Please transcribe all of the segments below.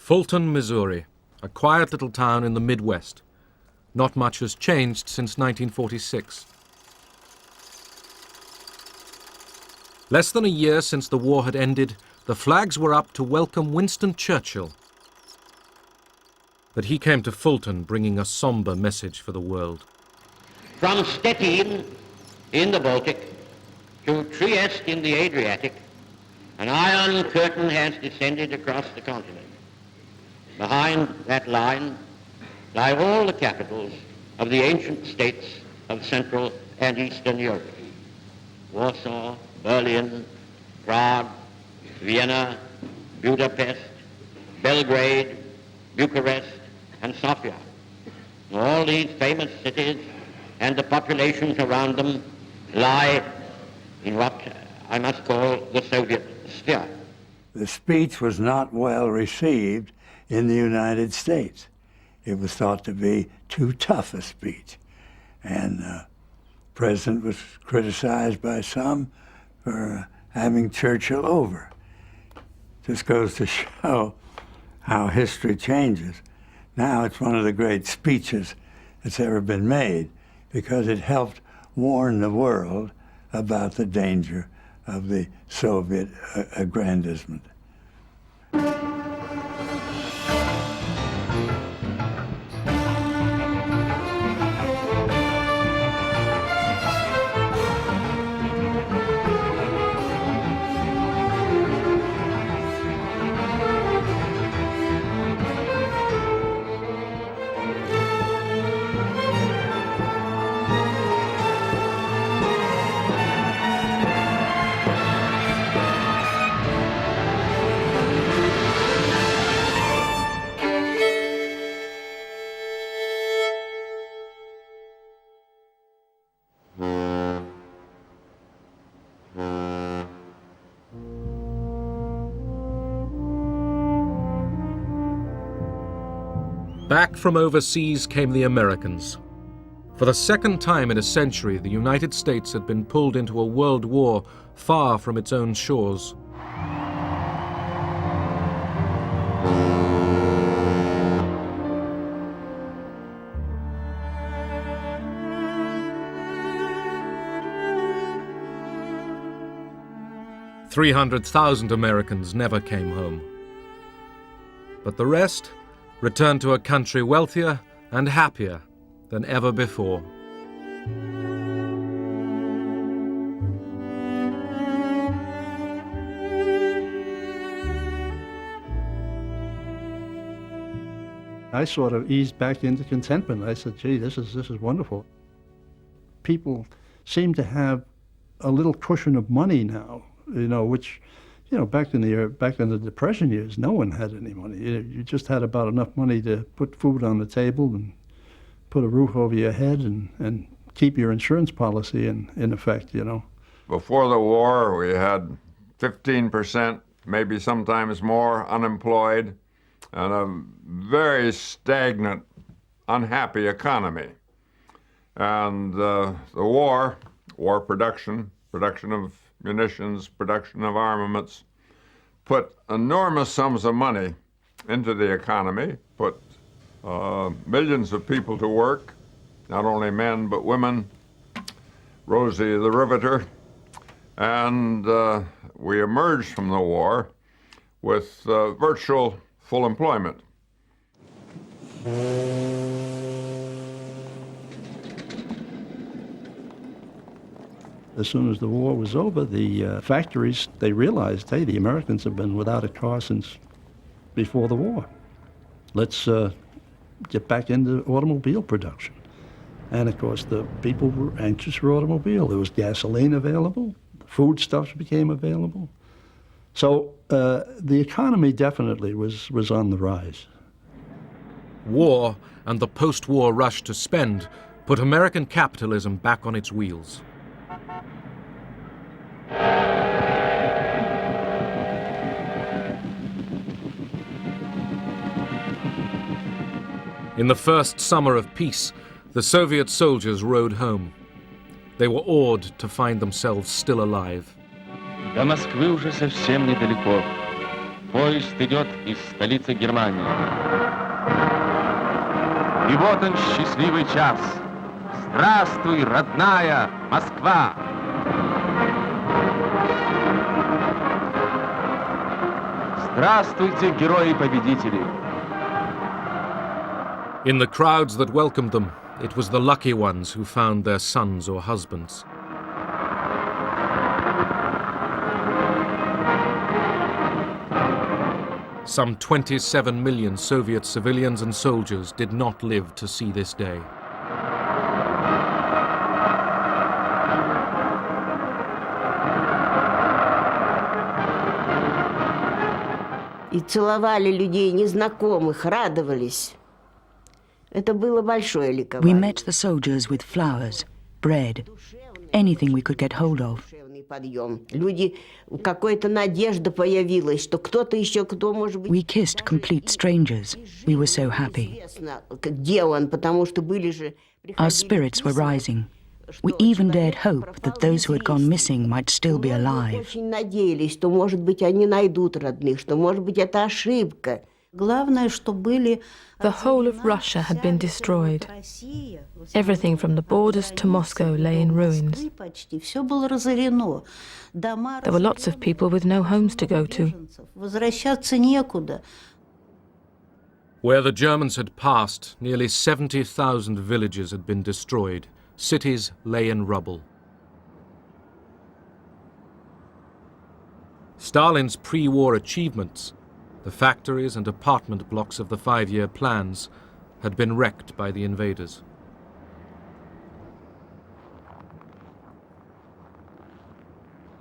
Fulton, Missouri, a quiet little town in the Midwest. Not much has changed since 1946. Less than a year since the war had ended, the flags were up to welcome Winston Churchill. But he came to Fulton bringing a somber message for the world. From Stettin in the Baltic to Trieste in the Adriatic, an iron curtain has descended across the continent. Behind that line lie all the capitals of the ancient states of Central and Eastern Europe. Warsaw, Berlin, Prague, Vienna, Budapest, Belgrade, Bucharest, and Sofia. All these famous cities and the populations around them lie in what I must call the Soviet sphere. The speech was not well received in the United States. It was thought to be too tough a speech. And the president was criticized by some for having Churchill over. This goes to show how history changes. Now it's one of the great speeches that's ever been made because it helped warn the world about the danger of the Soviet aggrandizement. Back from overseas came the Americans. For the second time in a century, the United States had been pulled into a world war far from its own shores. "300,000 Americans never came home. But the rest returned to a country wealthier and happier than ever before." I sort of eased back into contentment. I said, gee, this is wonderful. People seem to have a little cushion of money now, which, back in the Depression years, no one had any money. You just had about enough money to put food on the table and put a roof over your head and keep your insurance policy in effect, Before the war, we had 15%, maybe sometimes more, unemployed, and a very stagnant, unhappy economy. And the war production of munitions, production of armaments, put enormous sums of money into the economy, put millions of people to work, not only men but women, Rosie the Riveter, and we emerged from the war with virtual full employment. As soon as the war was over, the factories, they realized, hey, the Americans have been without a car since before the war. Let's get back into automobile production. And of course, the people were anxious for automobile. There was gasoline available, foodstuffs became available. So the economy definitely was on the rise. War and the post-war rush to spend put American capitalism back on its wheels. In the first summer of peace, the Soviet soldiers rode home. They were awed to find themselves still alive. До Москвы уже совсем недалеко. Поезд идет из столицы Германии. И вот он, счастливый час. Здравствуй, родная Москва! Здравствуйте, герои-победители! In the crowds that welcomed them, it was the lucky ones who found their sons or husbands. Some 27 million Soviet civilians and soldiers did not live to see this day. И целовали людей незнакомых, радовались. Это было большое We ликование. met the soldiers with flowers, bread, anything we could get hold of. Душевный подъем. Люди, какая-то надежда появилась, что кто-то еще, кто может быть... We kissed complete strangers. We were so happy. Известно, где он, потому что были же... Our spirits were rising. We even dared hope that those who had gone missing might still be alive. Очень надеялись, что, может быть, они найдут родных, что, может быть, это ошибка. Главное, что были... The whole of Russia had been destroyed. Everything from the borders to Moscow lay in ruins. Все было разорено. There were lots of people with no homes to go to. Возвращаться некуда. Where the Germans had passed, nearly 70,000 villages had been destroyed. Cities lay in rubble. Stalin's pre-war achievements, the factories and apartment blocks of the 5-year plans, had been wrecked by the invaders.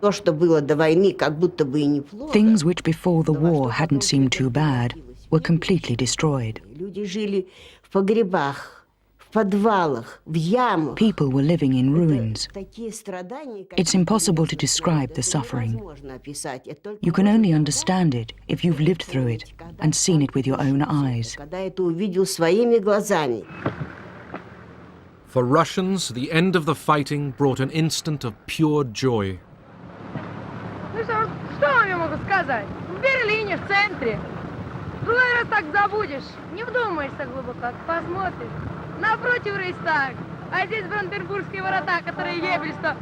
То, что было до войны, как будто бы и неплохо. Things which before the war hadn't seemed too bad were completely destroyed. Люди жили в погребах, в подвалах, в ямах. People were living in ruins. Такие страдания, It's impossible to describe the suffering. невозможно описать. Это только You can only understand it if you've lived through it and seen it with your own eyes. когда это увидел своими глазами. For Russians, the end of the fighting brought an instant of pure joy. Ну что вам я могу сказать? В Берлине, в центре. Другой раз так забудешь. Не вдумаешься глубоко, посмотришь. Напротив Рейхстаг. А здесь Бранденбургские ворота, которые Ебель-то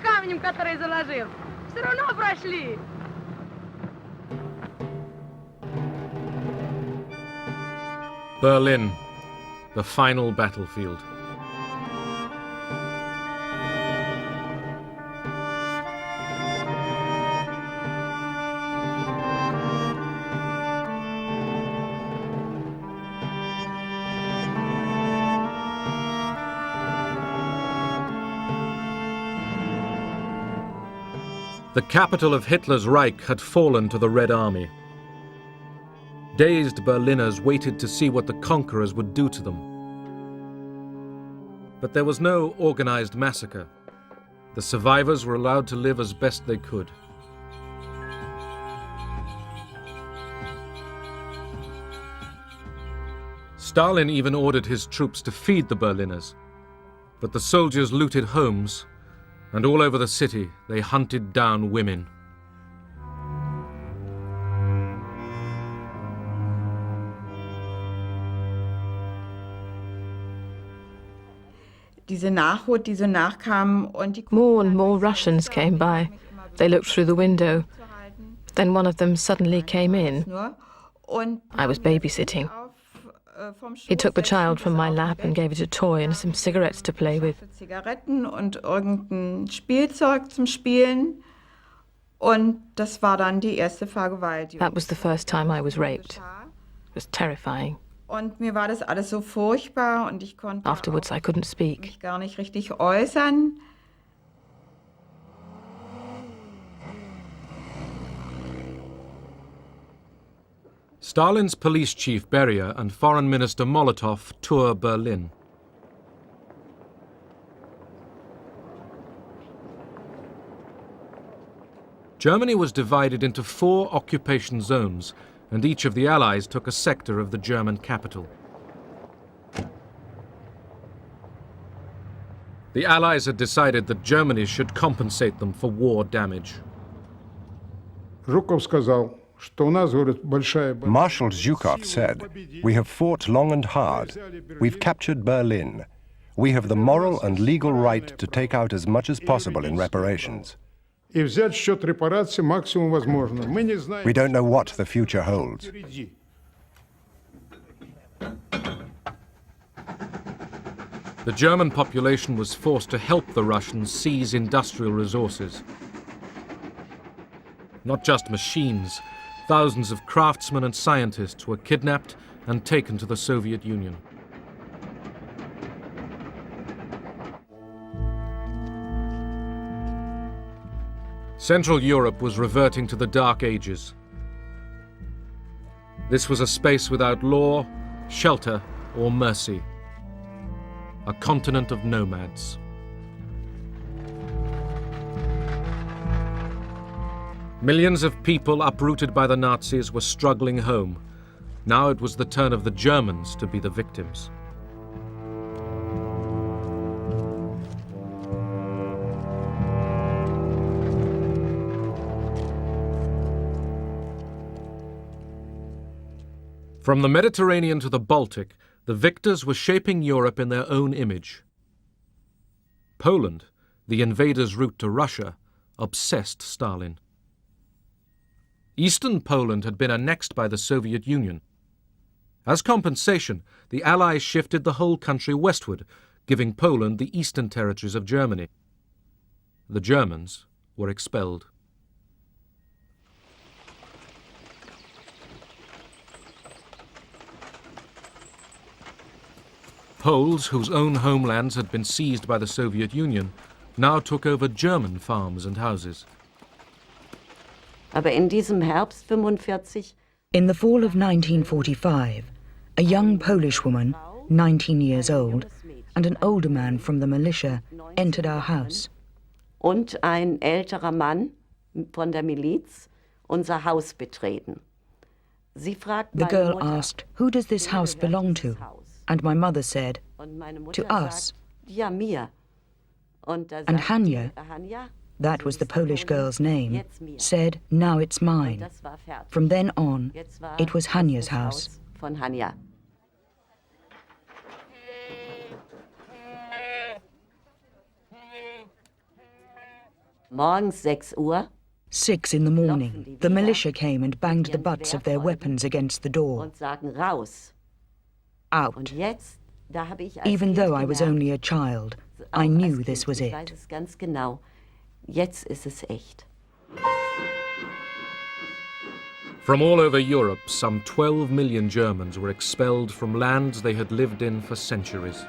камнем, который заложил. Все равно прошли. Berlin, the final battlefield. The capital of Hitler's Reich had fallen to the Red Army. Dazed Berliners waited to see what the conquerors would do to them. But there was no organized massacre. The survivors were allowed to live as best they could. Stalin even ordered his troops to feed the Berliners, but the soldiers looted homes, and all over the city they hunted down women. More and more Russians came by. They looked through the window. Then one of them suddenly came in. I was babysitting. He took the child from my lap and gave it a toy and some cigarettes to play with. Zigaretten und irgendein Spielzeug zum Spielen. Und das war dann die erste Vergewaltigung. That was the first time I was raped. It was terrifying. Und mir war das alles so furchtbar und ich konnte Afterwards, I couldn't speak. mich gar nicht richtig äußern. Stalin's police chief Beria and foreign minister Molotov tour Berlin. Germany was divided into 4 occupation zones, and each of the Allies took a sector of the German capital. The Allies had decided that Germany should compensate them for war damage. Marshal Zhukov said, "We have fought long and hard. We've captured Berlin. We have the moral and legal right to take out as much as possible in reparations. We don't know what the future holds." The German population was forced to help the Russians seize industrial resources. Not just machines, thousands of craftsmen and scientists were kidnapped and taken to the Soviet Union. Central Europe was reverting to the Dark Ages. This was a space without law, shelter, or mercy. A continent of nomads. Millions of people uprooted by the Nazis were struggling home. Now it was the turn of the Germans to be the victims. From the Mediterranean to the Baltic, the victors were shaping Europe in their own image. Poland, the invaders' route to Russia, obsessed Stalin. Eastern Poland had been annexed by the Soviet Union. As compensation, the Allies shifted the whole country westward, giving Poland the eastern territories of Germany. The Germans were expelled. Poles, whose own homelands had been seized by the Soviet Union, now took over German farms and houses. Aber in diesem Herbst 45, in the fall of 1945, a young Polish woman, 19 years old, and an older man from the militia entered our house. Und ein älterer Mann von der Miliz unser Haus betreten. Sie fragt the girl asked, "Who does this house belong to?" And my mother said, "To us." Ja, mir. Und And Hania, that was the Polish girl's name, said, "Now it's mine." From then on, it was Hania's house. Von Hania. Morgens 6 Uhr. 6 in the morning, the militia came and banged the butts of their weapons against the door. Und sagen raus. Out. Und jetzt, da habe ich als Even though I Kind was gemerkt, only a child, I auch knew als this Kind, was ich weiß it. es ganz genau. Jetzt ist es echt. From all over Europe, some 12 million Germans were expelled from lands they had lived in for centuries.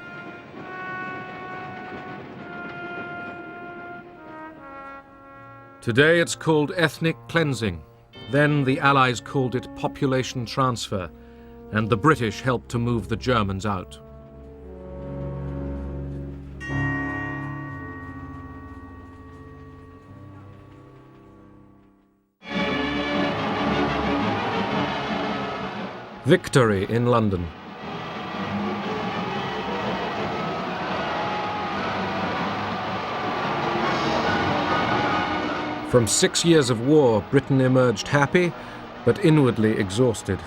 Today it's called ethnic cleansing. Then the Allies called it population transfer, and the British helped to move the Germans out. Victory in London. From 6 years of war, Britain emerged happy, but inwardly exhausted.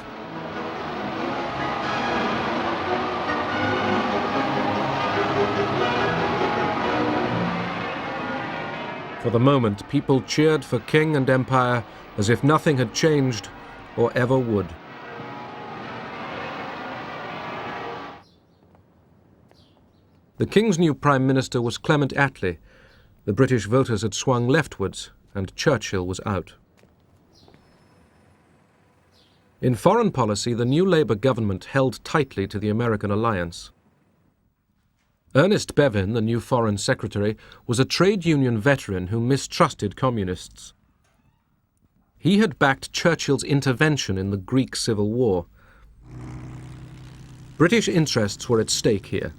For the moment, people cheered for king and empire as if nothing had changed or ever would. The King's new Prime Minister was Clement Attlee. The British voters had swung leftwards, and Churchill was out. In foreign policy, the new Labour government held tightly to the American alliance. Ernest Bevin, the new Foreign Secretary, was a trade union veteran who mistrusted communists. He had backed Churchill's intervention in the Greek Civil War. British interests were at stake here.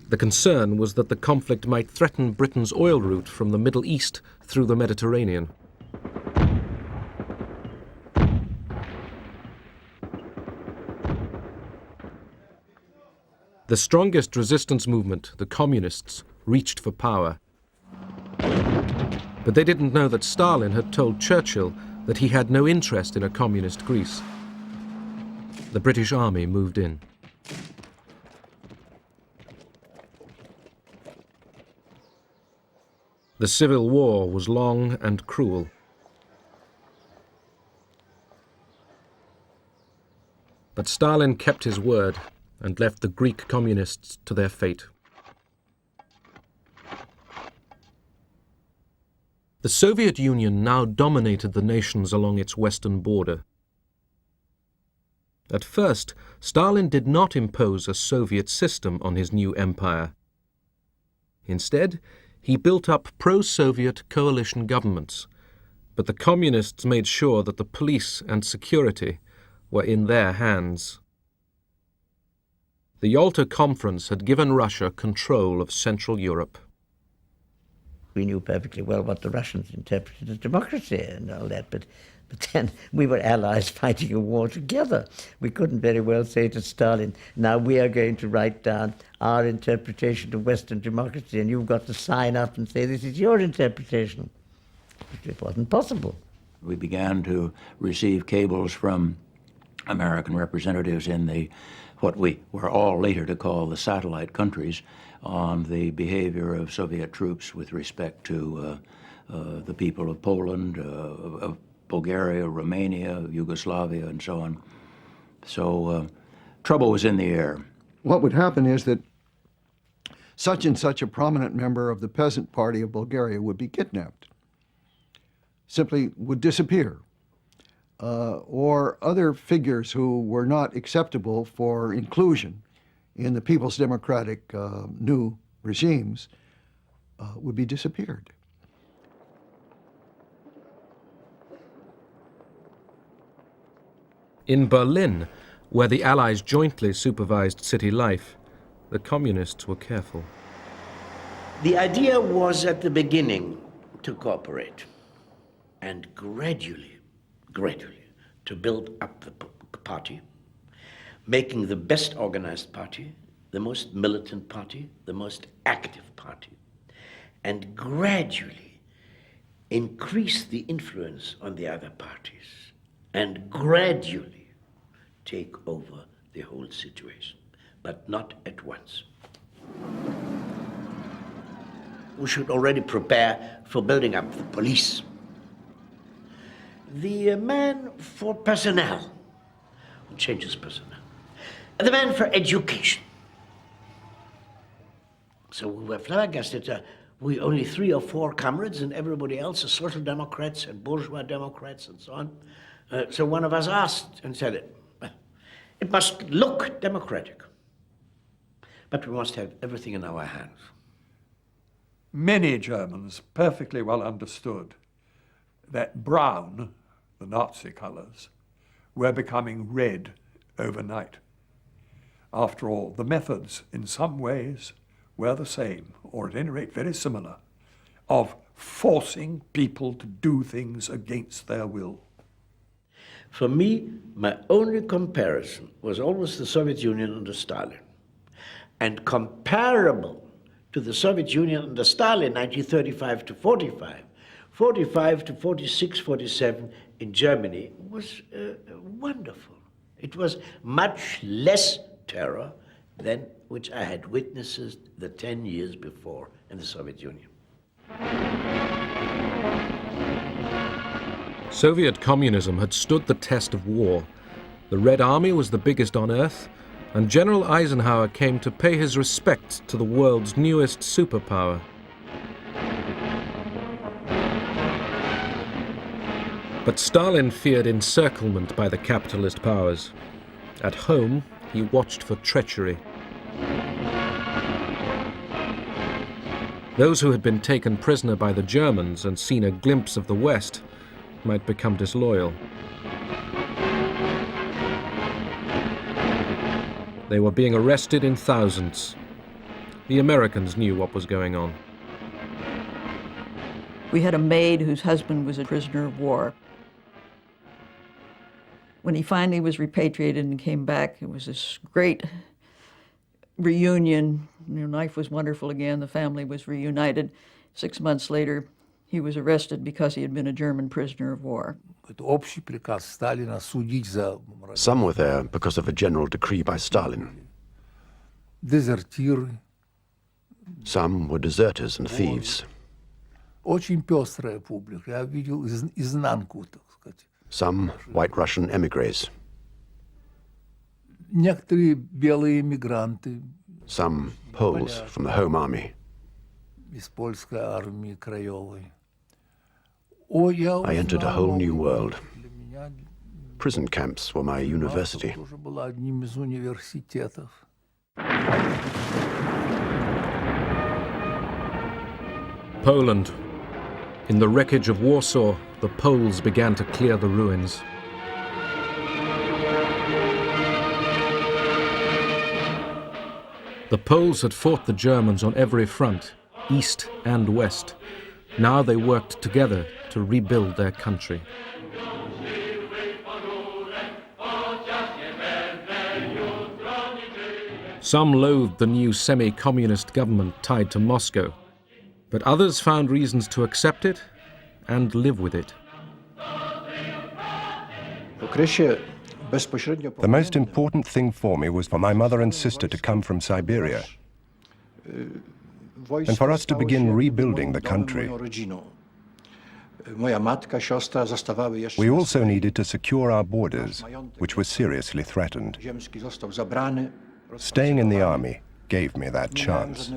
The concern was that the conflict might threaten Britain's oil route from the Middle East through the Mediterranean. The strongest resistance movement, the Communists, reached for power. But they didn't know that Stalin had told Churchill that he had no interest in a communist Greece. The British Army moved in. The Civil War was long and cruel. But Stalin kept his word and left the Greek communists to their fate. The Soviet Union now dominated the nations along its western border. At first, Stalin did not impose a Soviet system on his new empire. Instead, he built up pro-Soviet coalition governments, but the communists made sure that the police and security were in their hands. The Yalta Conference had given Russia control of Central Europe. We knew perfectly well what the Russians interpreted as democracy and all that, but then we were allies fighting a war together. We couldn't very well say to Stalin, now we are going to write down our interpretation of Western democracy and you've got to sign up and say this is your interpretation. It wasn't possible. We began to receive cables from American representatives in what we were all later to call the satellite countries on the behavior of Soviet troops with respect to the people of Poland, of Bulgaria, Romania, Yugoslavia, and so on. So trouble was in the air. What would happen is that such and such a prominent member of the Peasant Party of Bulgaria would be kidnapped, simply would disappear. Or other figures who were not acceptable for inclusion in the People's Democratic new regimes would be disappeared. In Berlin, where the Allies jointly supervised city life, the communists were careful. The idea was at the beginning to cooperate and gradually to build up the party, making the best organized party, the most militant party, the most active party, and gradually increase the influence on the other parties, and gradually take over the whole situation, but not at once. We should already prepare for building up the police. The man for personnel, changes personnel. The man for education. So we were flabbergasted. We only 3 or 4 comrades and everybody else are social democrats and bourgeois democrats and so on. So one of us asked and said, it must look democratic, but we must have everything in our hands. Many Germans perfectly well understood that brown, the Nazi colors, were becoming red overnight. After all, the methods in some ways were the same, or at any rate very similar, of forcing people to do things against their will. For me, my only comparison was always the Soviet Union under Stalin. And comparable to the Soviet Union under Stalin, 1935 to 45, 45 to 46, 47 in Germany was wonderful. It was much less terror than which I had witnessed the 10 years before in the Soviet Union. Soviet communism had stood the test of war. The Red Army was the biggest on earth, and General Eisenhower came to pay his respects to the world's newest superpower. But Stalin feared encirclement by the capitalist powers. At home, he watched for treachery. Those who had been taken prisoner by the Germans and seen a glimpse of the West might become disloyal. They were being arrested in thousands. The Americans knew what was going on. We had a maid whose husband was a prisoner of war. When he finally was repatriated and came back, it was this great reunion. Life was wonderful again. The family was reunited. 6 months later, He was arrested because he had been a German prisoner of war. Some were there because of a general decree by Stalin. Some were deserters and thieves. Some White Russian emigres. Some Poles from the Home Army. I entered a whole new world. Prison camps were my university. Poland. In the wreckage of Warsaw, the Poles began to clear the ruins. The Poles had fought the Germans on every front, east and west. Now they worked together to rebuild their country. Some loathed the new semi-communist government tied to Moscow, but others found reasons to accept it and live with it. The most important thing for me was for my mother and sister to come from Siberia and for us to begin rebuilding the country. We also needed to secure our borders, which were seriously threatened. Staying in the army gave me that chance.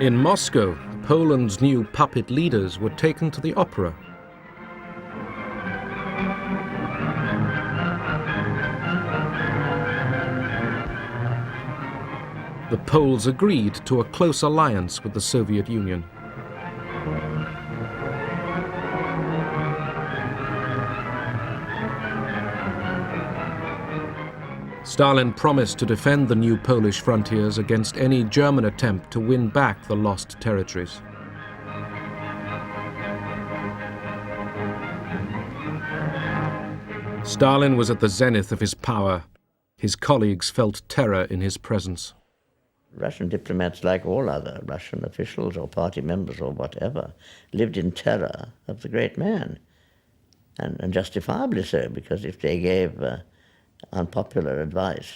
In Moscow, Poland's new puppet leaders were taken to the opera. The Poles agreed to a close alliance with the Soviet Union. Stalin promised to defend the new Polish frontiers against any German attempt to win back the lost territories. Stalin was at the zenith of his power. His colleagues felt terror in his presence. Russian diplomats, like all other Russian officials or party members or whatever, lived in terror of the great man, and justifiably so, because if they gave unpopular advice,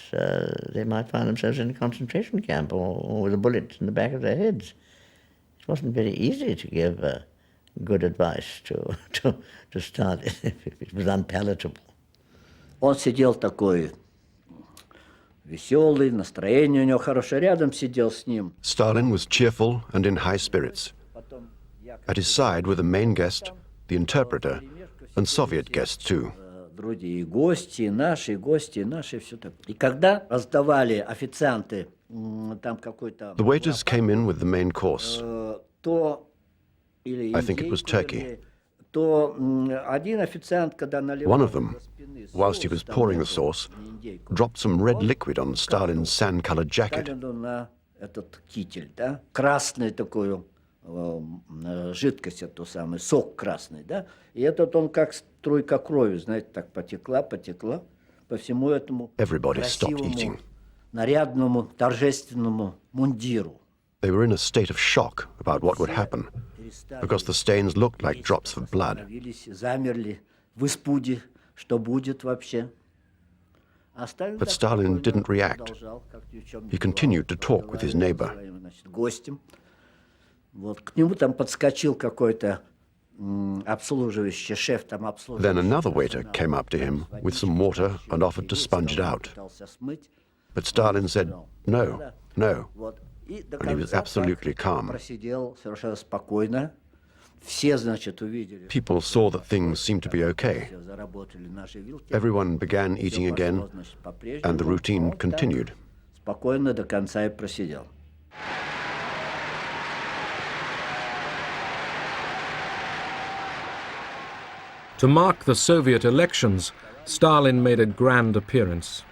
they might find themselves in a concentration camp or with a bullet in the back of their heads. It wasn't very easy to give good advice to Stalin if it was unpalatable. Он сидел такой веселый, настроение у него хорошее, рядом сидел с ним. Stalin was cheerful and in high spirits. At his side were the main guest, the interpreter, and Soviet guests too. Вроде и гости, и наши, все так. И когда раздавали официанты там какой-то... The waiters came in with the main course. То или I think it was turkey. То один официант, когда наливал... One of them, whilst he was pouring the sauce, dropped some red liquid on Stalin's sand-colored jacket. На этот китель, да? Красный такой жидкость, эту самую, сок красный, да? И этот он как струйка крови, знаете, так потекла по всему этому красивому, нарядному, торжественному мундиру. They were in a state of shock about what would happen, because the stains looked like drops of blood. Замерли в испуге, что будет вообще. But Stalin didn't react. He continued to talk with his neighbor. Вот к нему там подскочил какой-то обслуживающий шеф там обслуживающий. Then another waiter came up to him with some water and offered to sponge it out. But Stalin said, no, no. And he was absolutely calm. Просидел совершенно спокойно. Все, значит, увидели. People saw that things seemed to be okay. Everyone began eating again, and the routine continued. Спокойно до конца и просидел. To mark the Soviet elections, Stalin made a grand appearance.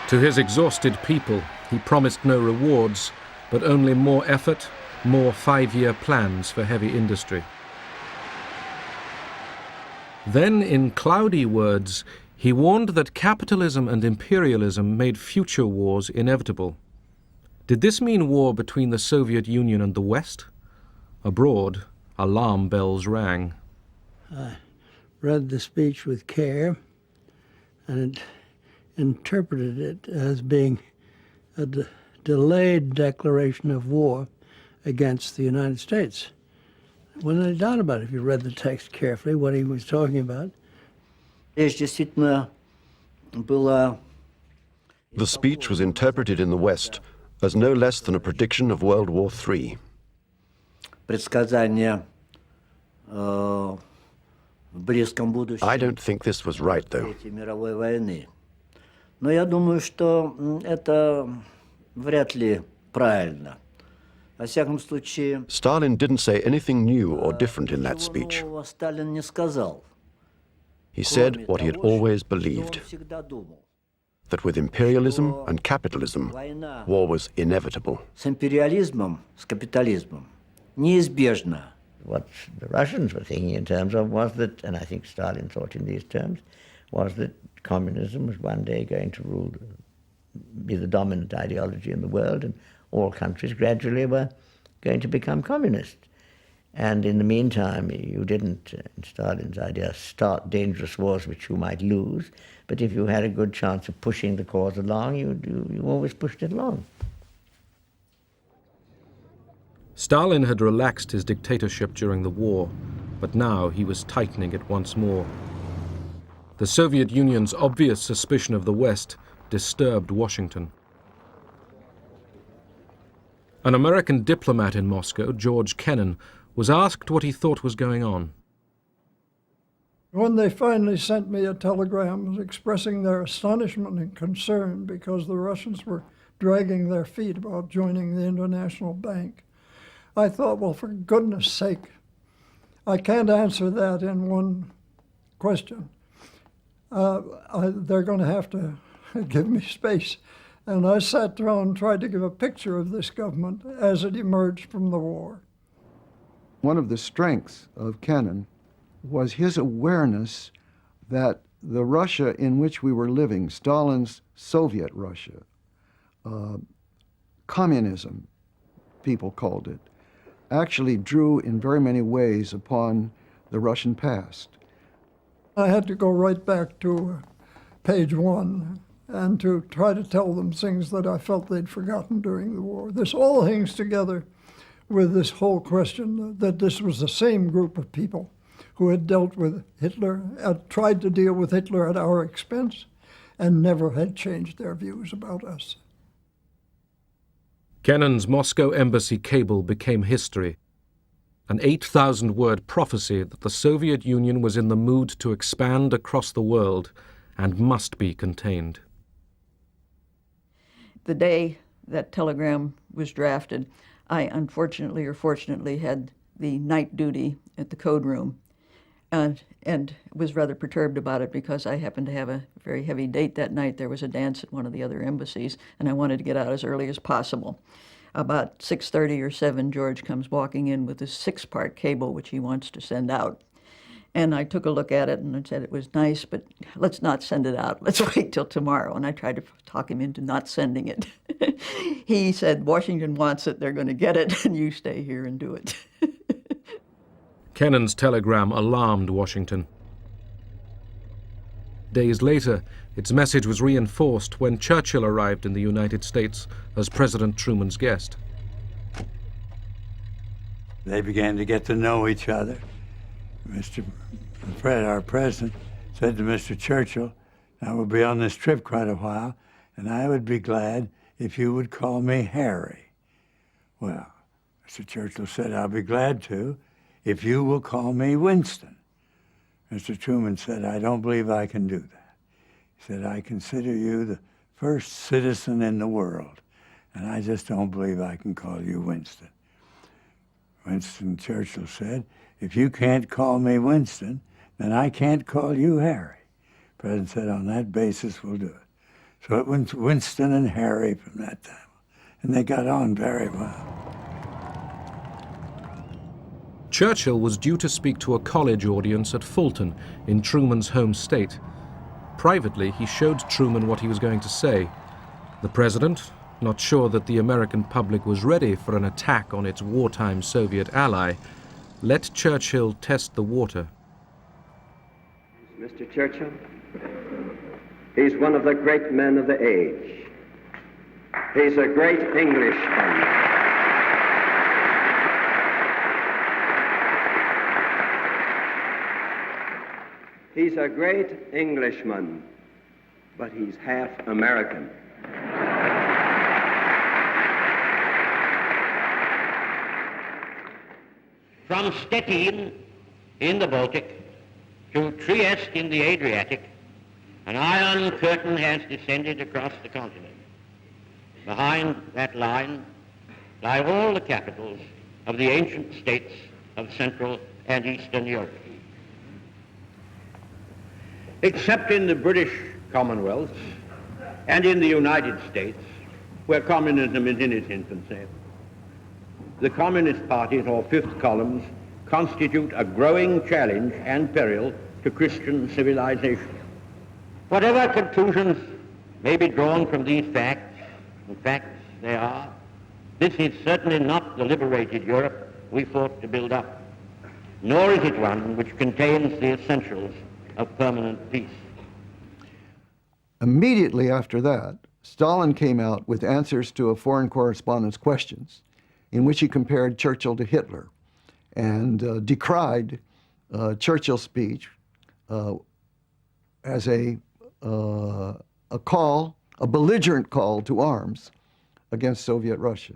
To his exhausted people, he promised no rewards, but only more effort more 5-year plans for heavy industry. Then, in cloudy words, he warned that capitalism and imperialism made future wars inevitable. Did this mean war between the Soviet Union and the West? Abroad, alarm bells rang. I read the speech with care and interpreted it as being a delayed declaration of war against the United States. Wasn't any doubt about it if you read the text carefully, what he was talking about. The speech was interpreted in the West as no less than a prediction of World War III. I don't think this was right, though. Но я думаю, что это вряд ли правильно. Во всяком случае, Stalin didn't say anything new or different in that speech. Сталин не сказал. He said what he had always believed, that with imperialism and capitalism, war was inevitable. С империализмом, с капитализмом неизбежно. What the Russians were thinking in terms of was that, and I think Stalin thought in these terms, was that communism was one day going to rule, be the dominant ideology in the world, and all countries gradually were going to become communist. And in the meantime, you didn't, in Stalin's idea, start dangerous wars which you might lose, but if you had a good chance of pushing the cause along, you always pushed it along. Stalin had relaxed his dictatorship during the war, but now he was tightening it once more. The Soviet Union's obvious suspicion of the West disturbed Washington. An American diplomat in Moscow, George Kennan, was asked what he thought was going on. When they finally sent me a telegram expressing their astonishment and concern because the Russians were dragging their feet about joining the International Bank, I thought, well, for goodness sake, I can't answer that in one question. They're going to have to give me space. And I sat down and tried to give a picture of this government as it emerged from the war. One of the strengths of Kennan was his awareness that the Russia in which we were living, Stalin's Soviet Russia, communism, people called it, actually drew in very many ways upon the Russian past. I had to go right back to page 1 and to try to tell them things that I felt they'd forgotten during the war. This all hangs together with this whole question that this was the same group of people who had dealt with Hitler, had tried to deal with Hitler at our expense, and never had changed their views about us. Kennan's Moscow embassy cable became history, an 8,000-word prophecy that the Soviet Union was in the mood to expand across the world and must be contained. The day that telegram was drafted, I unfortunately or fortunately had the night duty at the code room and was rather perturbed about it because I happened to have a very heavy date that night. There was a dance at one of the other embassies, and I wanted to get out as early as possible. About 6:30 or 7, George comes walking in with this 6-part cable which he wants to send out. And I took a look at it and I said it was nice, but let's not send it out. Let's wait till tomorrow. And I tried to talk him into not sending it. He said, Washington wants it, they're going to get it, and you stay here and do it. Kennan's telegram alarmed Washington. Days later, its message was reinforced when Churchill arrived in the United States as President Truman's guest. They began to get to know each other. Mr. Fred, our president, said to Mr. Churchill, "I will be on this trip quite a while, and I would be glad if you would call me Harry." Well, Mr. Churchill said, "I'll be glad to, if you will call me Winston." Mr. Truman said, "I don't believe I can do that." He said, "I consider you the first citizen in the world, and I just don't believe I can call you Winston." Winston Churchill said, "If you can't call me Winston, then I can't call you Harry." The president said, "On that basis, we'll do it." So it went Winston and Harry from that time, and they got on very well. Churchill was due to speak to a college audience at Fulton in Truman's home state. Privately, he showed Truman what he was going to say. The president, not sure that the American public was ready for an attack on its wartime Soviet ally, let Churchill test the water. Mr. Churchill, he's one of the great men of the age. He's a great Englishman. He's a great Englishman, but he's half American. From Stettin in the Baltic to Trieste in the Adriatic, an iron curtain has descended across the continent. Behind that line lie all the capitals of the ancient states of Central and Eastern Europe. Except in the British Commonwealth and in the United States, where communism is in its infancy, the Communist parties, or fifth columns, constitute a growing challenge and peril to Christian civilization. Whatever conclusions may be drawn from these facts, and facts they are, this is certainly not the liberated Europe we fought to build up, nor is it one which contains the essentials of permanent peace. Immediately after that, Stalin came out with answers to a foreign correspondent's questions in which he compared Churchill to Hitler and decried Churchill's speech as a belligerent call to arms against Soviet Russia.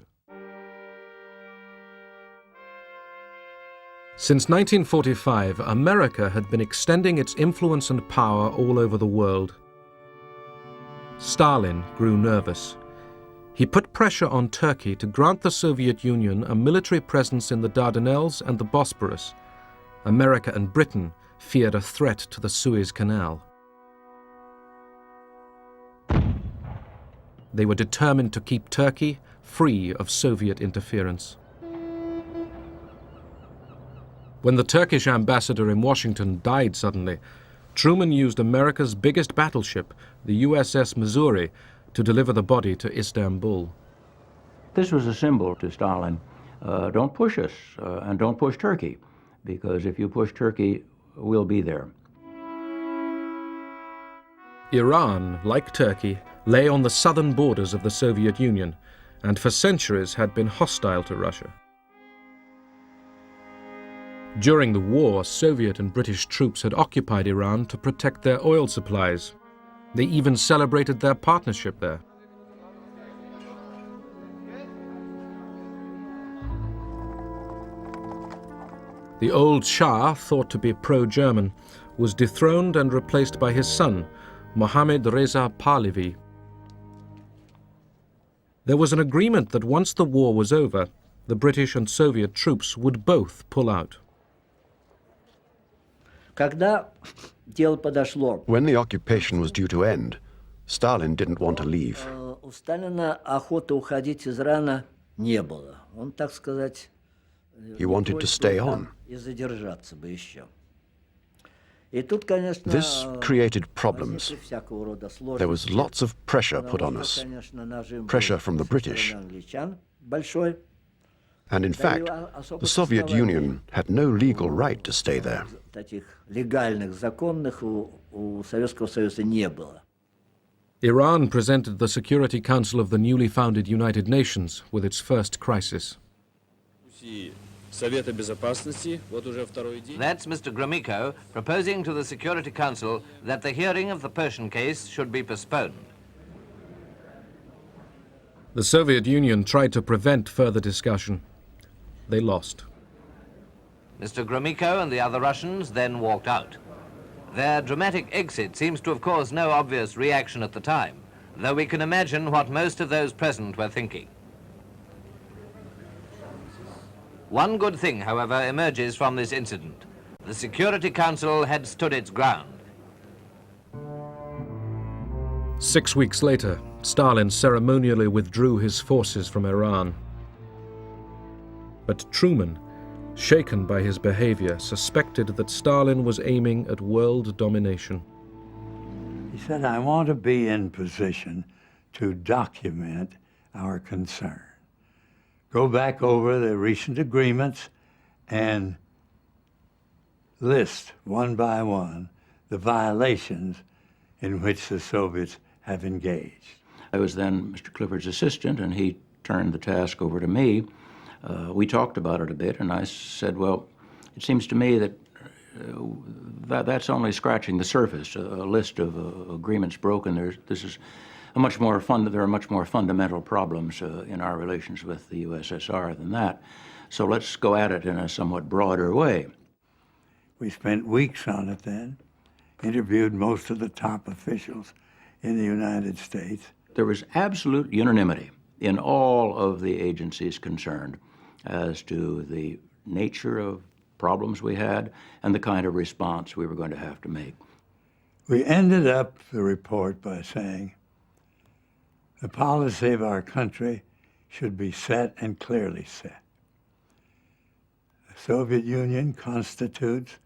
Since 1945, America had been extending its influence and power all over the world. Stalin grew nervous. He put pressure on Turkey to grant the Soviet Union a military presence in the Dardanelles and the Bosporus. America and Britain feared a threat to the Suez Canal. They were determined to keep Turkey free of Soviet interference. When the Turkish ambassador in Washington died suddenly, Truman used America's biggest battleship, the USS Missouri, to deliver the body to Istanbul. This was a symbol to Stalin. Don't push us, and don't push Turkey, because if you push Turkey, we'll be there. Iran, like Turkey, lay on the southern borders of the Soviet Union, and for centuries had been hostile to Russia. During the war, Soviet and British troops had occupied Iran to protect their oil supplies. They even celebrated their partnership there. The old Shah, thought to be pro-German, was dethroned and replaced by his son, Mohammad Reza Pahlavi. There was an agreement that once the war was over, the British and Soviet troops would both pull out. When the occupation was due to end, Stalin didn't want to leave. У Сталина охоты уходить из Ирана не было. Он, так сказать, He wanted to stay on. и задержаться бы еще. И тут, конечно, This created problems. всякого рода сложности. There was lots of pressure put on us. Pressure from the British. Большой. And in fact, the Soviet Union had no legal right to stay there. Таких легальных, законных у Советского Союза не было. Iran presented the Security Council of the newly founded United Nations with its first crisis. That's Mr. Gromyko proposing to the Security Council that the hearing of the Persian case should be postponed. The Soviet Union tried to prevent further discussion. They lost. Mr. Gromyko and the other Russians then walked out. Their dramatic exit seems to have caused no obvious reaction at the time, though we can imagine what most of those present were thinking. One good thing, however, emerges from this incident. The Security Council had stood its ground. 6 weeks later, Stalin ceremonially withdrew his forces from Iran. But Truman, shaken by his behavior, suspected that Stalin was aiming at world domination. He said, I want to be in position to document our concern. Go back over the recent agreements and list one by one the violations in which the Soviets have engaged. I was then Mr. Clifford's assistant, and he turned the task over to me. We talked about it a bit, and I said, well, it seems to me that that's only scratching the surface. A list of agreements broken. There are much more fundamental problems in our relations with the USSR than that. So let's go at it in a somewhat broader way. We spent weeks on it then, interviewed most of the top officials in the United States. There was absolute unanimity in all of the agencies concerned as to the nature of problems we had and the kind of response we were going to have to make. We ended up the report by saying, the policy of our country should be set and clearly set. The Soviet Union constitutes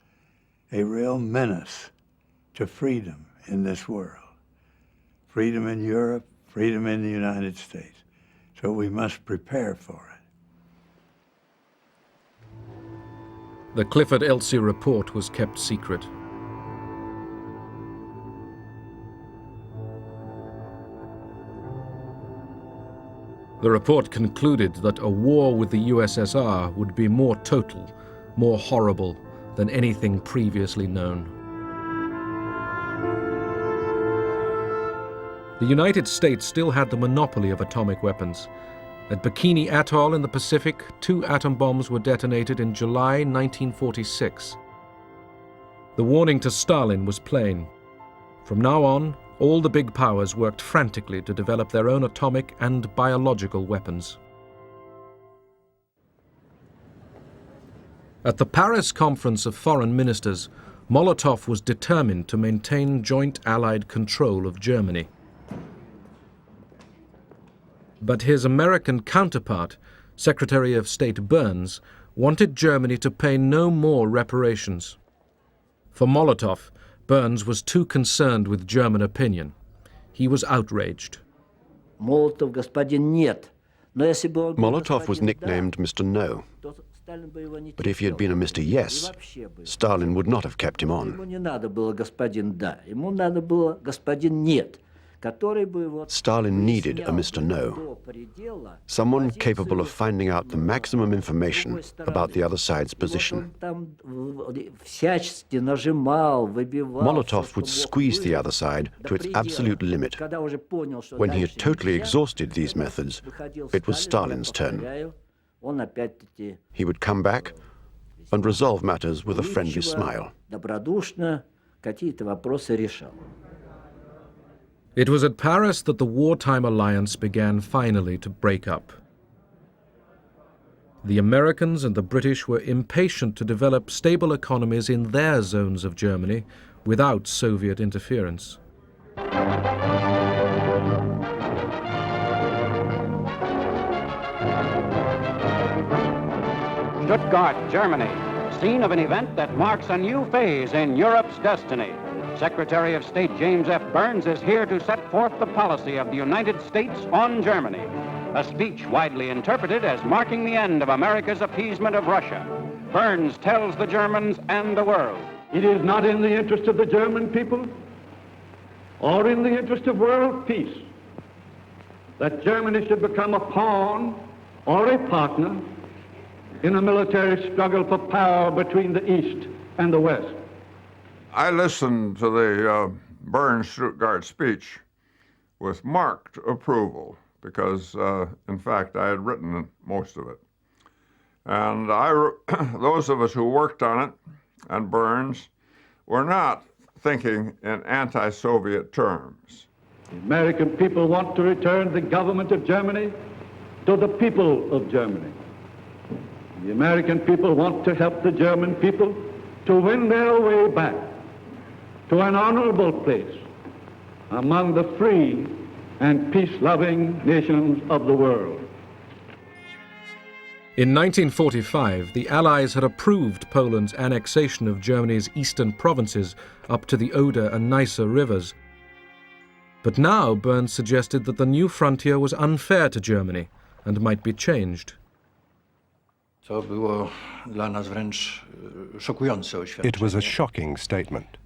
a real menace to freedom in this world. Freedom in Europe, freedom in the United States. So we must prepare for it. The Clifford-Elsie report was kept secret. The report concluded that a war with the USSR would be more total, more horrible than anything previously known. The United States still had the monopoly of atomic weapons. At Bikini Atoll in the Pacific, 2 atom bombs were detonated in July 1946. The warning to Stalin was plain. From now on, all the big powers worked frantically to develop their own atomic and biological weapons. At the Paris Conference of Foreign Ministers, Molotov was determined to maintain joint Allied control of Germany. But his American counterpart, Secretary of State Burns, wanted Germany to pay no more reparations. For Molotov, Burns was too concerned with German opinion. He was outraged. Molotov was nicknamed Mr. No. But if he had been a Mr. Yes, Stalin would not have kept him on. Stalin needed a Mr. No, someone capable of finding out the maximum information about the other side's position. Molotov would squeeze the other side to its absolute limit. When he had totally exhausted these methods, it was Stalin's turn. He would come back and resolve matters with a friendly smile. It was at Paris that the wartime alliance began finally to break up. The Americans and the British were impatient to develop stable economies in their zones of Germany without Soviet interference. Stuttgart, Germany, scene of an event that marks a new phase in Europe's destiny. Secretary of State James F. Burns is here to set forth the policy of the United States on Germany, a speech widely interpreted as marking the end of America's appeasement of Russia. Burns tells the Germans and the world, it is not in the interest of the German people or in the interest of world peace that Germany should become a pawn or a partner in a military struggle for power between the East and the West. I listened to the Burns-Stuttgart speech with marked approval because, in fact, I had written most of it. And those of us who worked on it, and Burns, were not thinking in anti-Soviet terms. The American people want to return the government of Germany to the people of Germany. The American people want to help the German people to win their way back to an honorable place among the free and peace-loving nations of the world. In 1945, the Allies had approved Poland's annexation of Germany's eastern provinces up to the Oder and Neisse rivers. But now Burns suggested that the new frontier was unfair to Germany and might be changed. It was a shocking statement.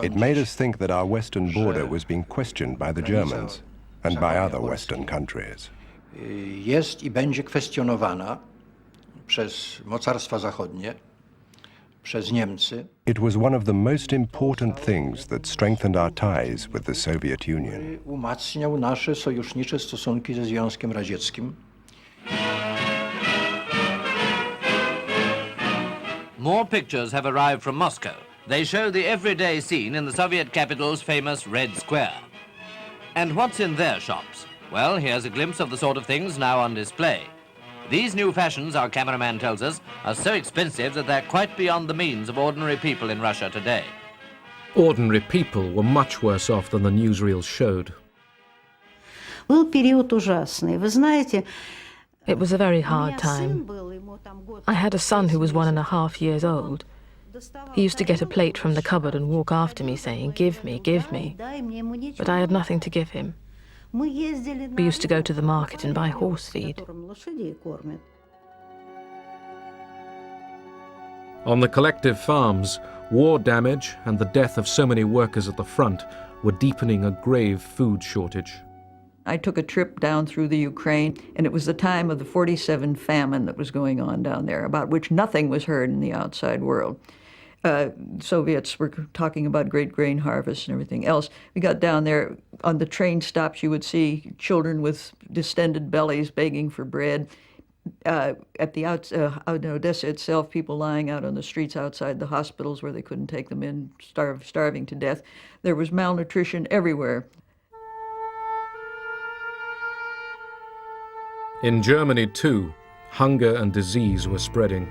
It made us think that our western border was being questioned by the Germans and by other Western countries. Jest I będzie kwestionowana przez mocarstwa zachodnie, przez Niemcy. It was one of the most important things that strengthened our ties with the Soviet Union. Umacniał nasze sojusznicze stosunki ze Związkiem Radzieckim. More pictures have arrived from Moscow. They show the everyday scene in the Soviet capital's famous Red Square. And what's in their shops? Well, here's a glimpse of the sort of things now on display. These new fashions, our cameraman tells us, are so expensive that they're quite beyond the means of ordinary people in Russia today. Ordinary people were much worse off than the newsreels showed. Был период ужасный. Вы знаете, it was a very hard time. I had a son who was 1.5 years old. He used to get a plate from the cupboard and walk after me saying, "Give me, give me." But I had nothing to give him. We used to go to the market and buy horse feed. On the collective farms, war damage and the death of so many workers at the front were deepening a grave food shortage. I took a trip down through the Ukraine, and it was the time of the 47 famine that was going on down there, about which nothing was heard in the outside world. Soviets were talking about great grain harvests and everything else. We got down there, on the train stops you would see children with distended bellies begging for bread. At the in Odessa itself, people lying out on the streets outside the hospitals where they couldn't take them in, starving to death. There was malnutrition everywhere. In Germany, too, hunger and disease were spreading.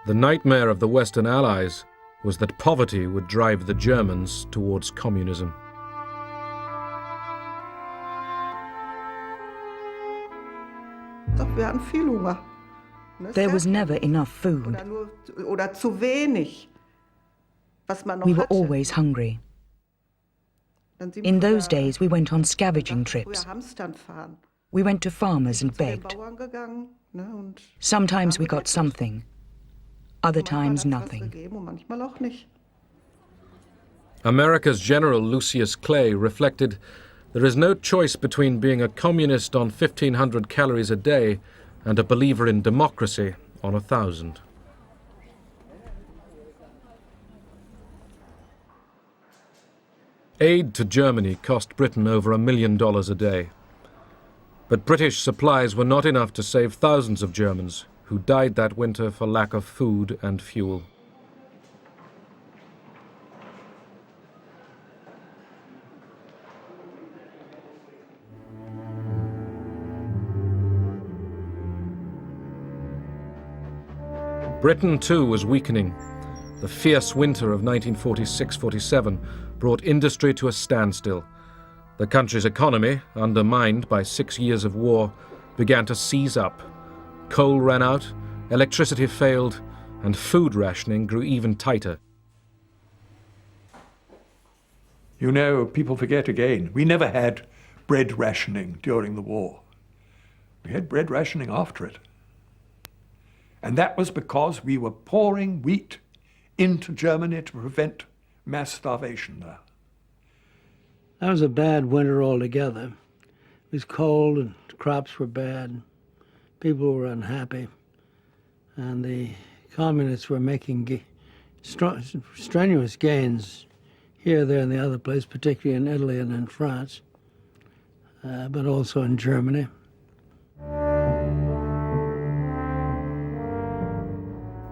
The nightmare of the Western Allies was that poverty would drive the Germans towards communism. There was never enough food. We were always hungry. In those days, we went on scavenging trips. We went to farmers and begged. Sometimes we got something, other times nothing. America's General Lucius Clay reflected, "There is no choice between being a communist on 1,500 calories a day and a believer in democracy on 1,000. Aid to Germany cost Britain over $1 million a day. But British supplies were not enough to save thousands of Germans who died that winter for lack of food and fuel. Britain, too, was weakening. The fierce winter of 1946-47 brought industry to a standstill. The country's economy, undermined by 6 years of war, began to seize up. Coal ran out, electricity failed, and food rationing grew even tighter. You know, people forget again, we never had bread rationing during the war. We had bread rationing after it. And that was because we were pouring wheat into Germany to prevent mass starvation there. That was a bad winter altogether. It was cold and crops were bad. People were unhappy. And the communists were making strenuous gains here, there, and the other place, particularly in Italy and in France, but also in Germany.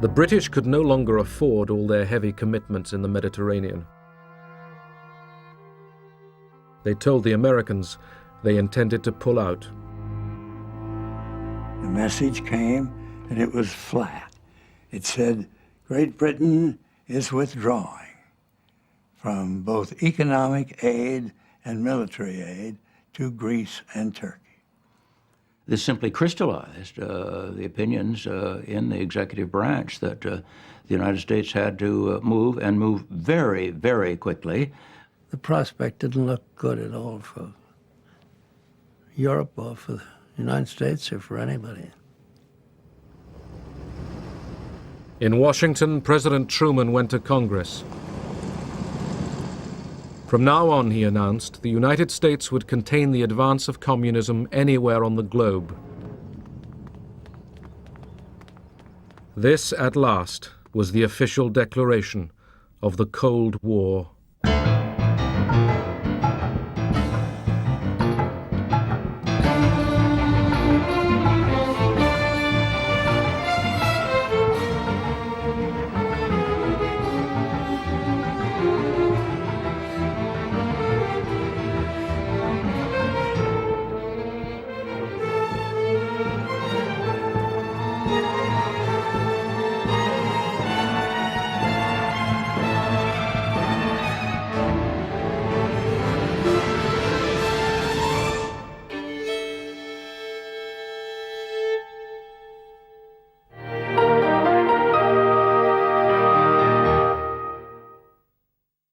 The British could no longer afford all their heavy commitments in the Mediterranean. They told the Americans they intended to pull out. The message came, and it was flat. It said, Great Britain is withdrawing from both economic aid and military aid to Greece and Turkey. This simply crystallized the opinions in the executive branch that the United States had to move and move very, very quickly. The prospect didn't look good at all for Europe or for the United States or for anybody. In Washington, President Truman went to Congress. From now on, he announced, the United States would contain the advance of communism anywhere on the globe. This, at last, was the official declaration of the Cold War